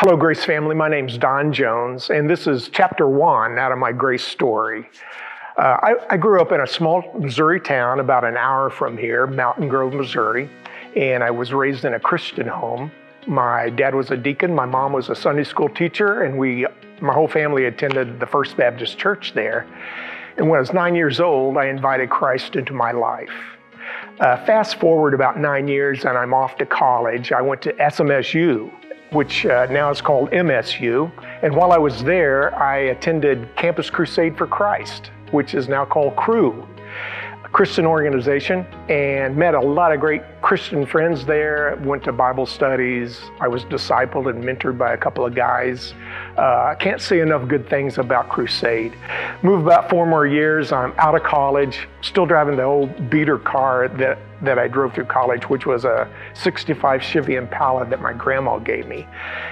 Hello, Grace family. My name's Don Jones, and this is chapter 1 out of my Grace story. I grew up in a small Missouri town about an hour from here, Mountain Grove, Missouri, and I was raised in a Christian home. My dad was a deacon, my mom was a Sunday school teacher, and my whole family attended the First Baptist Church there. And when I was 9 years old, I invited Christ into my life. Fast forward about 9 years, and I'm off to college. I went to SMSU, which now is called MSU. And while I was there, I attended Campus Crusade for Christ, which is now called Cru, a Christian organization, and met a lot of great Christian friends there, went to Bible studies. I was discipled and mentored by a couple of guys. I can't say enough good things about Crusade. Moved about 4 more years, I'm out of college, still driving the old beater car that I drove through college, which was a 65 Chevy Impala that my grandma gave me.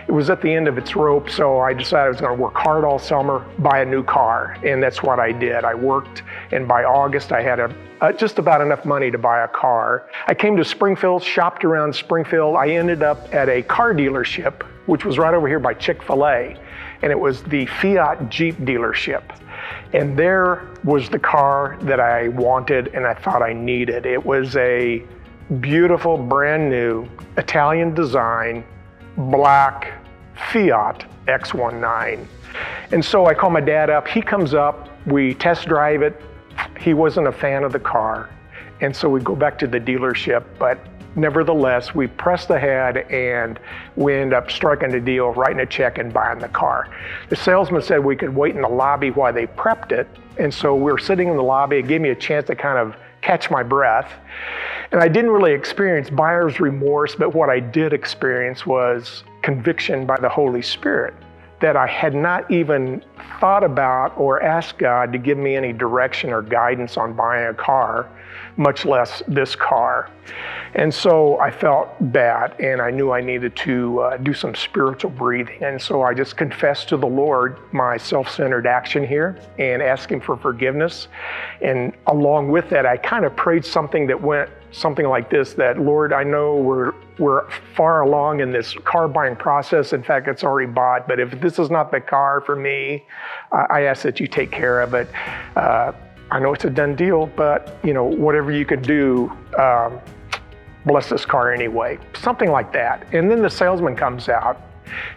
It was at the end of its rope, so I decided I was going to work hard all summer, buy a new car, and that's what I did. I worked, and by August I had just about enough money to buy a car. I came to Springfield, shopped around Springfield. I ended up at a car dealership, which was right over here by Chick-fil-A, and it was the Fiat Jeep dealership. And there was the car that I wanted and I thought I needed. It was a beautiful, brand new, Italian design, black Fiat X19. And so I call my dad up, he comes up, we test drive it. He wasn't a fan of the car. And so we go back to the dealership, but nevertheless, we pressed ahead and we end up striking a deal, writing a check and buying the car. The salesman said we could wait in the lobby while they prepped it. And so we were sitting in the lobby. It gave me a chance to kind of catch my breath. And I didn't really experience buyer's remorse, but what I did experience was conviction by the Holy Spirit that I had not even thought about or asked God to give me any direction or guidance on buying a car, much less this car. And so I felt bad, and I knew I needed to do some spiritual breathing. And so I just confessed to the Lord my self-centered action here and asked Him for forgiveness. And along with that, I kind of prayed something that went something like this, that Lord, I know we're far along in this car buying process. In fact, it's already bought, but if this is not the car for me, I ask that you take care of it. I know it's a done deal, but whatever you could do, bless this car anyway. Something like that. And then the salesman comes out,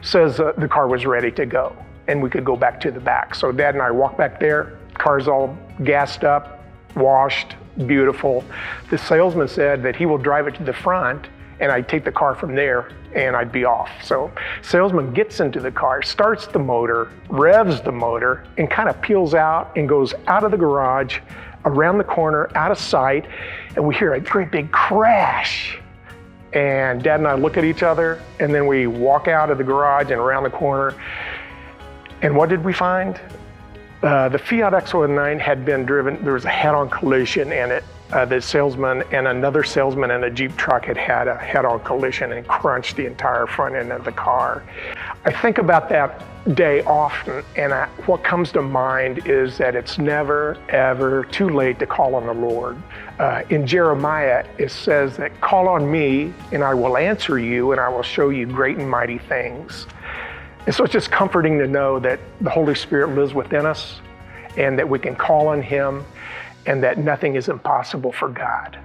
says the car was ready to go and we could go back to the back. So Dad and I walk back there, car's all gassed up, washed, beautiful. The salesman said that he will drive it to the front and I'd take the car from there and I'd be off. So salesman gets into the car, starts the motor, revs the motor, and kind of peels out and goes out of the garage, around the corner, out of sight, and we hear a great big crash. And Dad and I look at each other, and then we walk out of the garage and around the corner. And what did we find? The Fiat X19 had been driven, there was a head-on collision in it. The salesman and another salesman in a Jeep truck had a head-on collision and crunched the entire front end of the car. I think about that day often, and what comes to mind is that it's never, ever too late to call on the Lord. In Jeremiah, it says that, call on me, and I will answer you, and I will show you great and mighty things. And so it's just comforting to know that the Holy Spirit lives within us and that we can call on Him and that nothing is impossible for God.